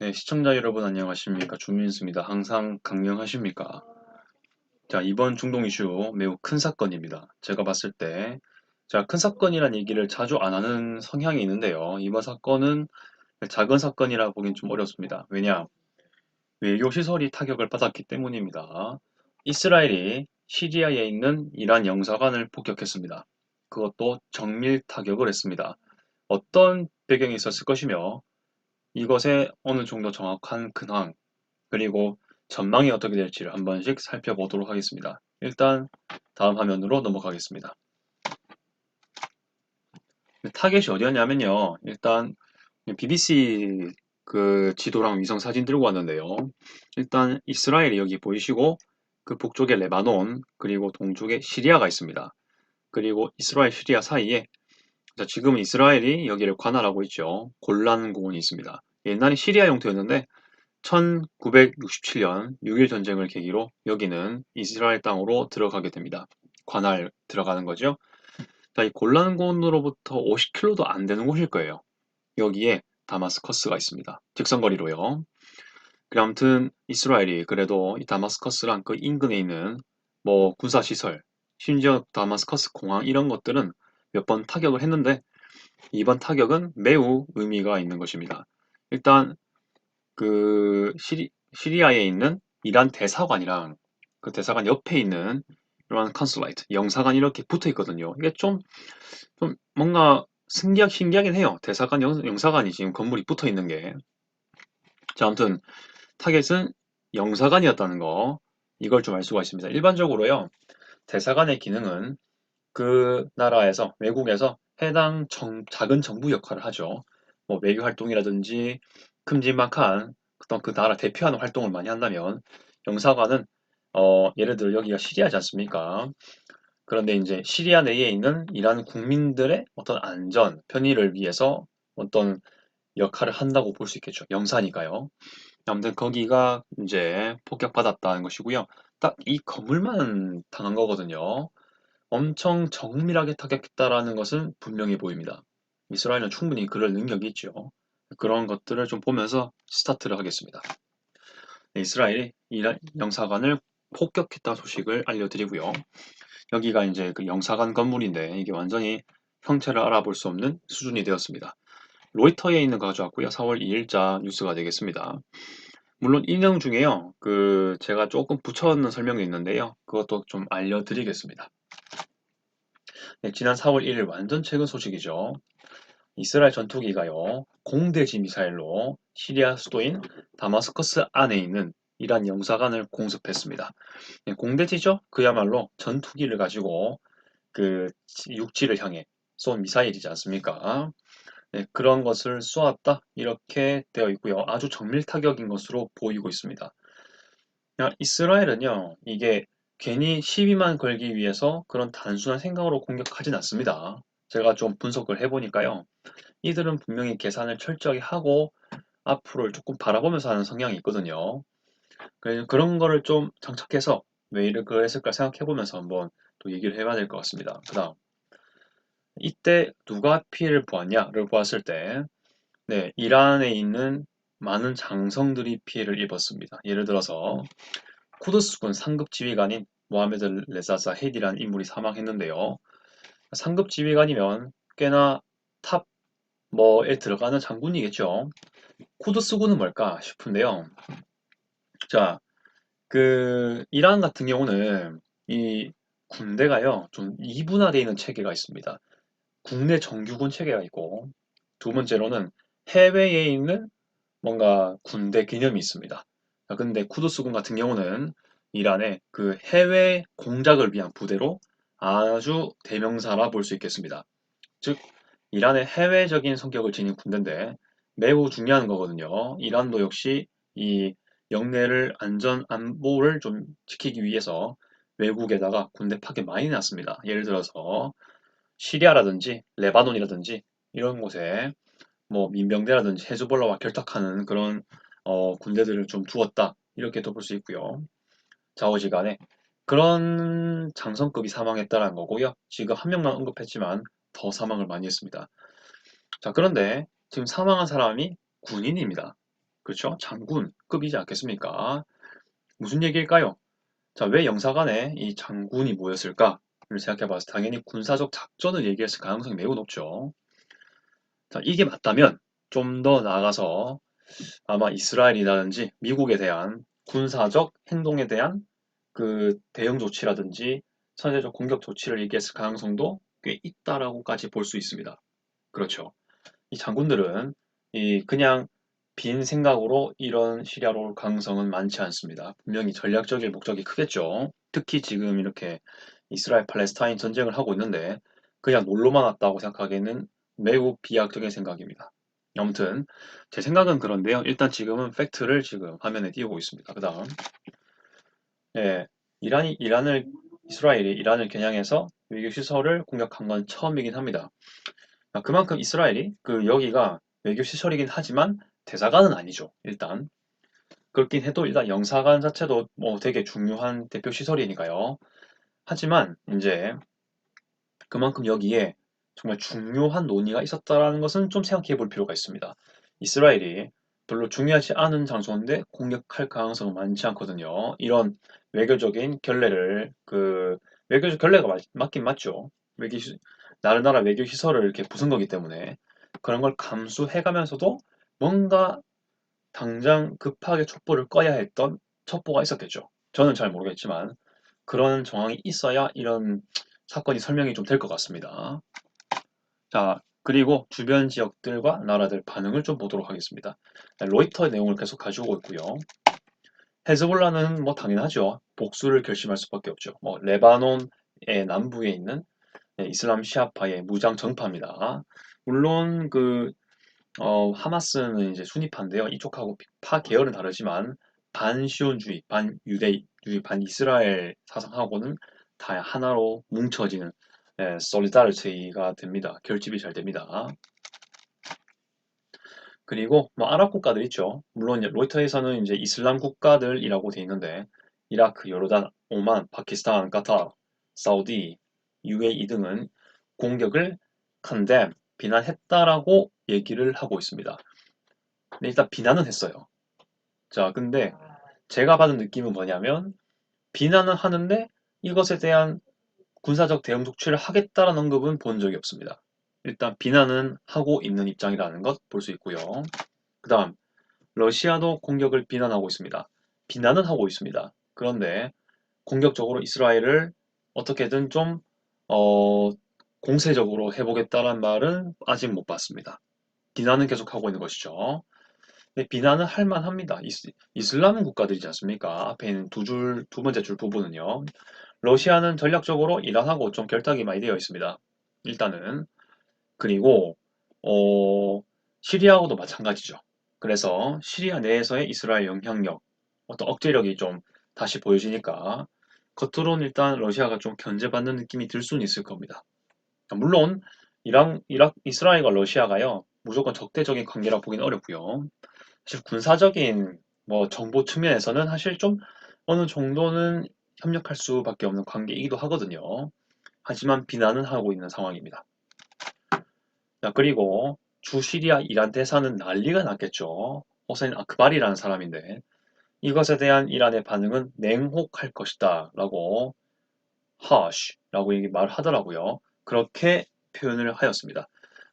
네, 시청자 여러분 안녕하십니까? 주민수입니다. 항상 강령하십니까? 자, 이번 중동 이슈 매우 큰 사건입니다. 제가 봤을 때, 자, 큰 사건이란 얘기를 자주 안 하는 성향이 있는데요. 이번 사건은 작은 사건이라 보긴 좀 어렵습니다. 왜냐? 외교 시설이 타격을 받았기 때문입니다. 이스라엘이 시리아에 있는 이란 영사관을 폭격했습니다. 그것도 정밀 타격을 했습니다. 어떤 배경이 있었을 것이며, 이것의 어느 정도 정확한 근황, 그리고 전망이 어떻게 될지를 한 번씩 살펴보도록 하겠습니다. 일단 다음 화면으로 넘어가겠습니다. 타겟이 어디였냐면요. 일단 BBC 그 지도랑 위성 사진 들고 왔는데요. 일단 이스라엘이 여기 보이시고 그 북쪽에 레바논 그리고 동쪽에 시리아가 있습니다. 그리고 이스라엘 시리아 사이에 지금은 이스라엘이 여기를 관할하고 있죠. 골란 고원이 있습니다. 옛날에 시리아 영토였는데 1967년 6.1 전쟁을 계기로 여기는 이스라엘 땅으로 들어가게 됩니다. 관할 들어가는 거죠. 자, 이 골란군으로부터 50km도 안 되는 곳일 거예요. 여기에 다마스커스가 있습니다. 직선거리로요. 그래 아무튼 이스라엘이 그래도 이 다마스커스랑 그 인근에 있는 뭐 군사시설, 심지어 다마스커스 공항 이런 것들은 몇 번 타격을 했는데 이번 타격은 매우 의미가 있는 것입니다. 일단 그 시리아에 있는 이란 대사관이랑 그 대사관 옆에 있는 이런 컨슐레이트, 영사관 이렇게 붙어 있거든요. 이게 좀 뭔가 신기하긴 해요. 대사관, 영사관이 지금 건물이 붙어 있는 게. 자, 아무튼 타겟은 영사관이었다는 거, 이걸 좀 알 수가 있습니다. 일반적으로요, 대사관의 기능은 그 나라에서, 외국에서 해당 작은 정부 역할을 하죠. 뭐 외교 활동이라든지 큼지막한 어떤 그 나라 대표하는 활동을 많이 한다면 영사관은 예를 들어 여기가 시리아지 않습니까? 그런데 이제 시리아 내에 있는 이란 국민들의 어떤 안전, 편의를 위해서 어떤 역할을 한다고 볼 수 있겠죠. 영사니까요. 아무튼 거기가 이제 폭격받았다는 것이고요. 딱 이 건물만 당한 거거든요. 엄청 정밀하게 타격했다라는 것은 분명해 보입니다. 이스라엘은 충분히 그럴 능력이 있죠. 그런 것들을 좀 보면서 스타트를 하겠습니다. 네, 이스라엘이 이란 영사관을 폭격했다는 소식을 알려드리고요. 여기가 이제 그 영사관 건물인데 이게 완전히 형체를 알아볼 수 없는 수준이 되었습니다. 로이터에 있는 거 가져왔고요. 4월 2일자 뉴스가 되겠습니다. 물론 이 내용 중에요. 그 제가 조금 붙여넣는 설명이 있는데요. 그것도 좀 알려드리겠습니다. 네, 지난 4월 1일 완전 최근 소식이죠. 이스라엘 전투기가요, 공대지 미사일로 시리아 수도인 다마스커스 안에 있는 이란 영사관을 공습했습니다. 네, 공대지죠? 그야말로 전투기를 가지고 그 육지를 향해 쏜 미사일이지 않습니까? 네, 그런 것을 쏘았다 이렇게 되어 있고요. 아주 정밀 타격인 것으로 보이고 있습니다. 이스라엘은요, 이게 괜히 시비만 걸기 위해서 그런 단순한 생각으로 공격하진 않습니다. 제가 좀 분석을 해보니까요. 이들은 분명히 계산을 철저하게 하고 앞으로를 조금 바라보면서 하는 성향이 있거든요. 그래서 그런 거를 좀 장착해서 왜 이렇게 그랬을까 생각해보면서 한번 또 얘기를 해봐야 될 것 같습니다. 그 다음, 이때 누가 피해를 보았냐를 보았을 때, 네, 이란에 있는 많은 장성들이 피해를 입었습니다. 예를 들어서 쿠드스군 상급 지휘관인 모하메드 레자 자헤디라는 인물이 사망했는데요. 상급 지휘관이면 꽤나 탑 뭐에 들어가는 장군이겠죠. 쿠드스군은 뭘까 싶은데요. 자, 그 이란 같은 경우는 이 군대가요 좀 이분화되어 있는 체계가 있습니다. 국내 정규군 체계가 있고 두 번째로는 해외에 있는 뭔가 군대 개념이 있습니다. 근데 쿠드스군 같은 경우는 이란의 그 해외 공작을 위한 부대로 아주 대명사라 볼 수 있겠습니다. 즉, 이란의 해외적인 성격을 지닌 군대인데 매우 중요한 거거든요. 이란도 역시 이 영내를 안보를 좀 지키기 위해서 외국에다가 군대 파견 많이 났습니다. 예를 들어서 시리아라든지 레바논이라든지 이런 곳에 뭐 민병대라든지 헤즈볼라와 결탁하는 그런 군대들을 좀 두었다 이렇게도 볼 수 있고요. 좌우지간에 그런 장성급이 사망했다는 거고요. 지금 한 명만 언급했지만 더 사망을 많이 했습니다. 자, 그런데 지금 사망한 사람이 군인입니다. 그렇죠? 장군급이지 않겠습니까? 무슨 얘기일까요? 자, 왜 영사관에 이 장군이 모였을까를 생각해봐서 당연히 군사적 작전을 얘기했을 가능성이 매우 높죠. 자, 이게 맞다면 좀 더 나아가서 아마 이스라엘이라든지 미국에 대한 군사적 행동에 대한 그 대응 조치라든지 선제적 공격 조치를 얘기했을 가능성도 꽤 있다라고까지 볼 수 있습니다. 그렇죠. 이 장군들은 이 그냥 빈 생각으로 이런 시리아로 올 가능성은 많지 않습니다. 분명히 전략적인 목적이 크겠죠. 특히 지금 이렇게 이스라엘 팔레스타인 전쟁을 하고 있는데 그냥 놀러만 왔다고 생각하기에는 매우 비약적인 생각입니다. 아무튼 제 생각은 그런데요. 일단 지금은 팩트를 지금 화면에 띄우고 있습니다. 그 다음 예, 이스라엘이 이란을 겨냥해서 외교 시설을 공격한 건 처음이긴 합니다. 그만큼 이스라엘이 여기가 외교 시설이긴 하지만 대사관은 아니죠. 일단 그렇긴 해도 일단 영사관 자체도 뭐 되게 중요한 대표 시설이니까요. 하지만 이제 그만큼 여기에 정말 중요한 논의가 있었다라는 것은 좀 생각해 볼 필요가 있습니다. 이스라엘이 별로 중요하지 않은 장소인데 공격할 가능성은 많지 않거든요. 이런 외교적인 결례를 외교적 결례가 맞긴 맞죠. 다른 나라 외교 시설을 이렇게 부순 거기 때문에 그런 걸 감수해 가면서도 뭔가 당장 급하게 촛불을 꺼야 했던 첩보가 있었겠죠. 저는 잘 모르겠지만 그런 정황이 있어야 이런 사건이 설명이 좀 될 것 같습니다. 자, 그리고 주변 지역들과 나라들 반응을 좀 보도록 하겠습니다. 로이터의 내용을 계속 가지고 있고요. 헤즈볼라는 뭐 당연하죠. 복수를 결심할 수밖에 없죠. 뭐 레바논의 남부에 있는 이슬람 시아파의 무장 정파입니다. 물론 하마스는 이제 순위파인데요. 이쪽하고 파 계열은 다르지만 반시온주의, 반유대주의, 반이스라엘 사상하고는 다 하나로 뭉쳐지는 솔리다리티가 됩니다. 결집이 잘 됩니다. 그리고 뭐 아랍 국가들 있죠. 물론 로이터에서는 이제 이슬람 국가들이라고 돼 있는데 이라크, 요르단, 오만, 파키스탄, 카타르, 사우디, UAE 등은 공격을 condemn, 비난했다라고 얘기를 하고 있습니다. 근데 일단 비난은 했어요. 자, 근데 제가 받은 느낌은 뭐냐면 비난은 하는데 이것에 대한 군사적 대응 조치를 하겠다라는 언급은 본 적이 없습니다. 일단 비난은 하고 있는 입장이라는 것 볼 수 있고요. 그 다음 러시아도 공격을 비난하고 있습니다. 비난은 하고 있습니다. 그런데 공격적으로 이스라엘을 어떻게든 좀 어, 공세적으로 해보겠다는 말은 아직 못 봤습니다. 비난은 계속하고 있는 것이죠. 근데 비난은 할 만합니다. 이슬람 국가들이지 않습니까? 앞에 있는 두 번째 줄 부분은요. 러시아는 전략적으로 이란하고 좀 결탁이 많이 되어 있습니다. 일단은. 그리고, 시리아하고도 마찬가지죠. 그래서 시리아 내에서의 이스라엘 영향력, 어떤 억제력이 좀 다시 보여지니까 겉으로는 일단 러시아가 좀 견제받는 느낌이 들 수는 있을 겁니다. 물론 이스라엘과 러시아가요 무조건 적대적인 관계라 보기는 어렵고요. 사실 군사적인 뭐 정보 측면에서는 사실 좀 어느 정도는 협력할 수밖에 없는 관계이기도 하거든요. 하지만 비난은 하고 있는 상황입니다. 자, 그리고 주 시리아 이란 대사는 난리가 났겠죠. 호세인 아크발이라는 사람인데 이것에 대한 이란의 반응은 냉혹할 것이다 라고 harsh라고 말하더라고요. 그렇게 표현을 하였습니다.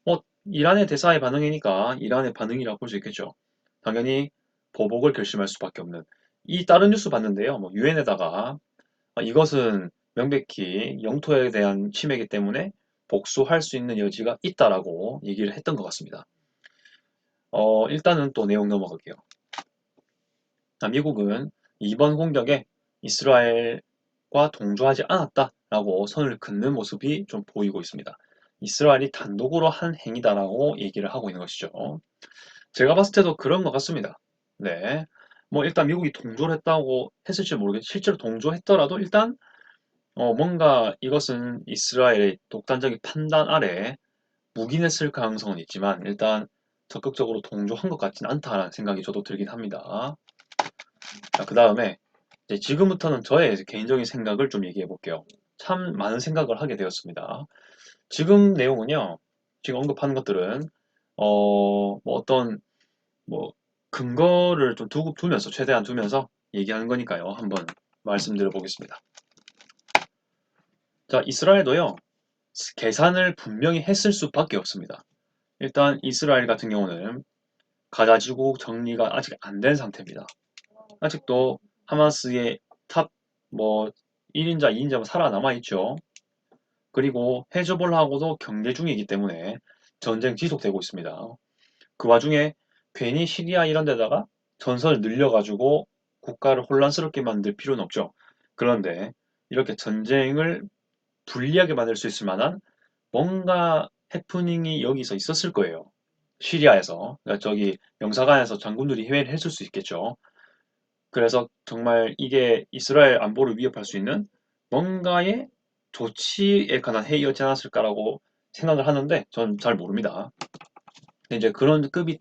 뭐 이란의 대사의 반응이니까 이란의 반응이라고 볼 수 있겠죠. 당연히 보복을 결심할 수밖에 없는. 이 다른 뉴스 봤는데요. 뭐 유엔에다가 이것은 명백히 영토에 대한 침해이기 때문에 복수할 수 있는 여지가 있다라고 얘기를 했던 것 같습니다. 일단은 또 내용 넘어갈게요. 미국은 이번 공격에 이스라엘과 동조하지 않았다라고 선을 긋는 모습이 좀 보이고 있습니다. 이스라엘이 단독으로 한 행위다라고 얘기를 하고 있는 것이죠. 제가 봤을 때도 그런 것 같습니다. 네. 뭐 일단 미국이 동조를 했다고 했을지 모르겠 실제로 동조했더라도 일단 뭔가 이것은 이스라엘의 독단적인 판단 아래 묵인했을 가능성은 있지만 일단 적극적으로 동조한 것 같진 않다라는 생각이 저도 들긴 합니다. 자, 그 다음에 지금부터는 저의 개인적인 생각을 좀 얘기해 볼게요. 참 많은 생각을 하게 되었습니다. 지금 내용은요, 지금 언급하는 것들은 뭐 어떤 뭐 근거를 좀 두면서 최대한 두면서 얘기하는 거니까요. 한번 말씀드려 보겠습니다. 자, 이스라엘도요. 계산을 분명히 했을 수밖에 없습니다. 일단 이스라엘 같은 경우는 가자 지구 정리가 아직 안 된 상태입니다. 아직도 하마스의 탑 뭐 1인자, 2인자만 살아남아 있죠. 그리고 헤즈볼라하고도 경계 중이기 때문에 전쟁 지속되고 있습니다. 그 와중에 괜히 시리아 이런 데다가 전선을 늘려가지고 국가를 혼란스럽게 만들 필요는 없죠. 그런데 이렇게 전쟁을 불리하게 만들 수 있을 만한 뭔가 해프닝이 여기서 있었을 거예요. 시리아에서. 그러니까 저기 영사관에서 장군들이 해외를 했을 수 있겠죠. 그래서 정말 이게 이스라엘 안보를 위협할 수 있는 뭔가의 조치에 관한 회의였지 않았을까라고 생각을 하는데 전 잘 모릅니다. 근데 이제 그런 급이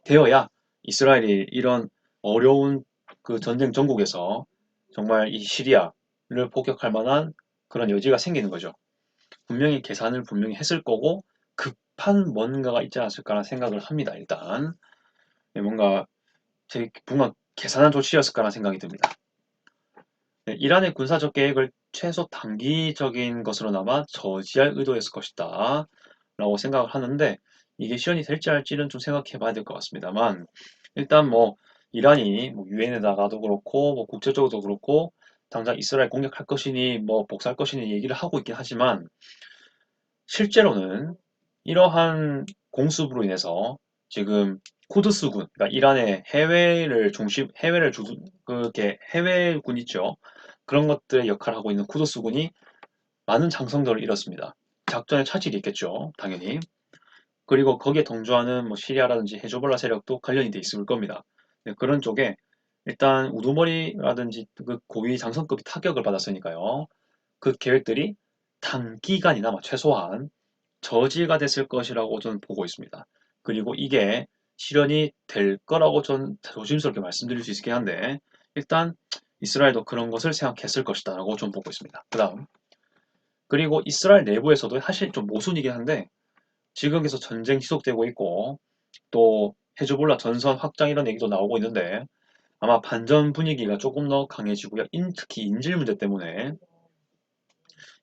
되어야 이스라엘이 이런 어려운 그 전쟁 전국에서 정말 이 시리아를 폭격할 만한 그런 여지가 생기는 거죠. 분명히 계산을 분명히 했을 거고 급한 뭔가가 있지 않았을까라는 생각을 합니다. 일단 뭔가 뭔가 계산한 조치였을까라는 생각이 듭니다. 네, 이란의 군사적 계획을 최소 단기적인 것으로나마 저지할 의도였을 것이다 라고 생각을 하는데 이게 실현이 될지 할지는 좀 생각해 봐야 될 것 같습니다만 일단 뭐 이란이 뭐 유엔에다가도 그렇고 뭐 국제적으로도 그렇고 당장 이스라엘 공격할 것이니 뭐 복수할 것이니 얘기를 하고 있긴 하지만 실제로는 이러한 공습으로 인해서 지금 쿠드스군, 그러니까 이란의 해외를 그렇게 해외군 있죠. 그런 것들의 역할을 하고 있는 쿠드스군이 많은 장성들을 잃었습니다. 작전에 차질이 있겠죠, 당연히. 그리고 거기에 동조하는 뭐 시리아라든지 헤즈볼라 세력도 관련이 돼 있을 겁니다. 네, 그런 쪽에 일단 우두머리라든지 그 고위 장성급이 타격을 받았으니까요. 그 계획들이 단기간이나마 최소한 저지가 됐을 것이라고 저는 보고 있습니다. 그리고 이게 실현이 될 거라고 저는 조심스럽게 말씀드릴 수 있긴 한데 일단 이스라엘도 그런 것을 생각했을 것이다라고 좀 보고 있습니다. 그 다음 그리고 이스라엘 내부에서도 사실 좀 모순이긴 한데 지금 계속 전쟁 지속되고 있고 또 헤즈볼라 전선 확장 이런 얘기도 나오고 있는데 아마 반전 분위기가 조금 더 강해지고요. 특히 인질 문제 때문에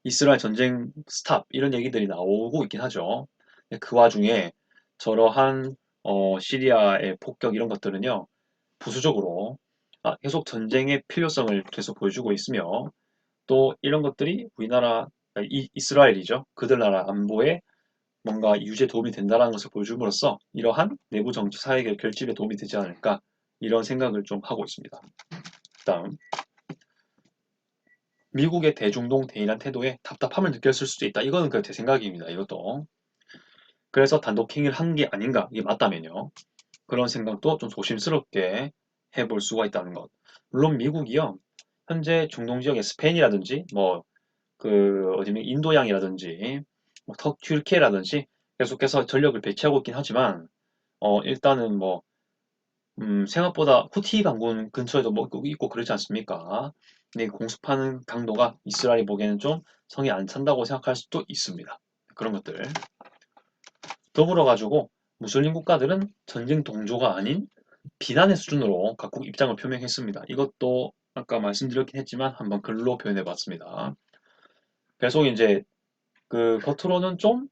이스라엘 전쟁 스탑 이런 얘기들이 나오고 있긴 하죠. 그 와중에 저러한 시리아의 폭격 이런 것들은요. 부수적으로 계속 전쟁의 필요성을 계속 보여주고 있으며 또 이런 것들이 우리나라 이스라엘이죠. 그들 나라 안보에 뭔가 유지에 도움이 된다는 것을 보여줌으로써 이러한 내부 정치 사회의 결집에 도움이 되지 않을까 이런 생각을 좀 하고 있습니다. 다음 미국의 대중동 대인한 태도에 답답함을 느꼈을 수도 있다. 이거는 제 생각입니다. 이것도. 그래서 단독 행위를 한 게 아닌가. 이게 맞다면요. 그런 생각도 좀 조심스럽게 해볼 수가 있다는 것. 물론 미국이요. 현재 중동 지역의 스페인이라든지 뭐 그 어디면 인도양이라든지 뭐 튀르키예라든지 계속해서 전력을 배치하고 있긴 하지만 일단은 뭐 생각보다 후티 강군 근처에도 뭐 있고 그러지 않습니까? 근데 공습하는 강도가 이스라엘이 보기에는 좀 성이 안 찬다고 생각할 수도 있습니다. 그런 것들. 더불어 가지고 무슬림 국가들은 전쟁 동조가 아닌 비난의 수준으로 각국 입장을 표명했습니다. 이것도 아까 말씀드렸긴 했지만 한번 글로 표현해 봤습니다. 계속 이제 그 겉으로는 좀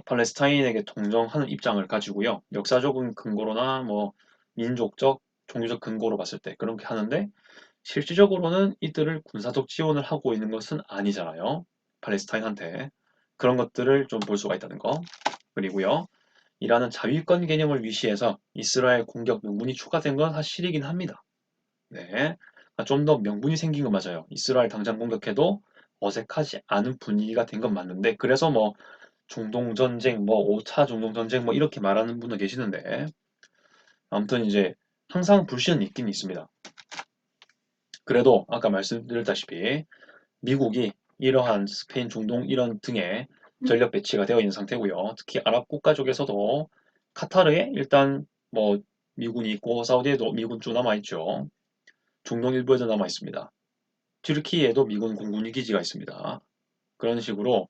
팔레스타인에게 동정하는 입장을 가지고요. 역사적인 근거로나 뭐 민족적, 종교적 근거로 봤을 때 그렇게 하는데 실질적으로는 이들을 군사적 지원을 하고 있는 것은 아니잖아요. 팔레스타인한테. 그런 것들을 좀 볼 수가 있다는 거. 그리고요. 이라는 자위권 개념을 위시해서 이스라엘 공격 명분이 추가된 건 사실이긴 합니다. 네. 좀 더 명분이 생긴 건 맞아요. 이스라엘 당장 공격해도 어색하지 않은 분위기가 된 건 맞는데 그래서 뭐 중동전쟁, 뭐 5차 중동전쟁 뭐 이렇게 말하는 분도 계시는데 아무튼 이제 항상 불신은 있긴 있습니다. 그래도 아까 말씀드렸다시피 미국이 이러한 스페인, 중동 이런 등의 전력 배치가 되어 있는 상태고요. 특히 아랍 국가 쪽에서도 카타르에 일단 뭐 미군이 있고 사우디에도 미군 쭉 남아 있죠. 중동 일부에도 남아 있습니다. 튀르키예에도 미군 공군이 기지가 있습니다. 그런 식으로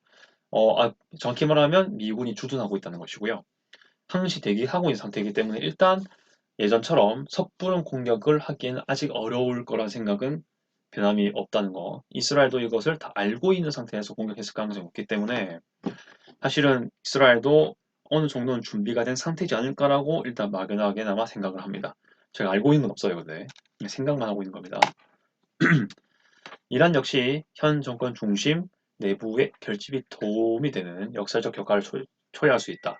정확히 말하면 미군이 주둔하고 있다는 것이고요. 항시 대기하고 있는 상태이기 때문에 일단 예전처럼 섣부른 공격을 하기에는 아직 어려울 거란 생각은 변함이 없다는 거. 이스라엘도 이것을 다 알고 있는 상태에서 공격했을 가능성이 높기 때문에 사실은 이스라엘도 어느 정도는 준비가 된 상태지 않을까라고 일단 막연하게나마 생각을 합니다. 제가 알고 있는 건 없어요, 근데. 그냥 생각만 하고 있는 겁니다. 이란 역시 현 정권 중심 내부의 결집이 도움이 되는 역사적 효과를 초래할 수 있다.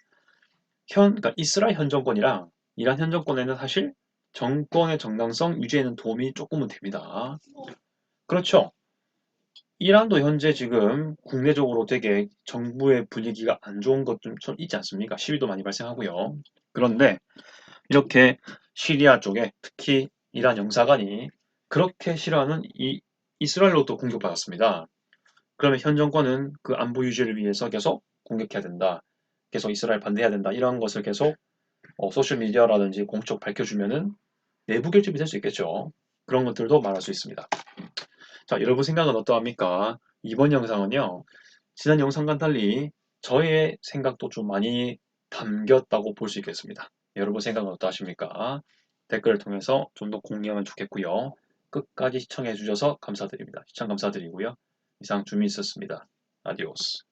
그러니까 이스라엘 현 정권이랑 이란 현 정권에는 사실 정권의 정당성 유지에는 도움이 조금은 됩니다. 그렇죠. 이란도 현재 지금 국내적으로 되게 정부의 분위기가 안 좋은 것 좀 있지 않습니까? 시위도 많이 발생하고요. 그런데 이렇게 시리아 쪽에 특히 이란 영사관이 그렇게 싫어하는 이 이스라엘로부터 공격받았습니다. 그러면 현 정권은 그 안보 유지를 위해서 계속 공격해야 된다. 계속 이스라엘 반대해야 된다. 이런 것을 계속 소셜미디어라든지 공적 밝혀주면은 내부 결집이 될 수 있겠죠. 그런 것들도 말할 수 있습니다. 자, 여러분 생각은 어떠합니까? 이번 영상은요, 지난 영상과는 달리 저의 생각도 좀 많이 담겼다고 볼 수 있겠습니다. 여러분 생각은 어떠하십니까? 댓글을 통해서 좀 더 공유하면 좋겠고요. 끝까지 시청해 주셔서 감사드립니다. 시청 감사드리고요. 이상 주민있었습니다. 아디오스.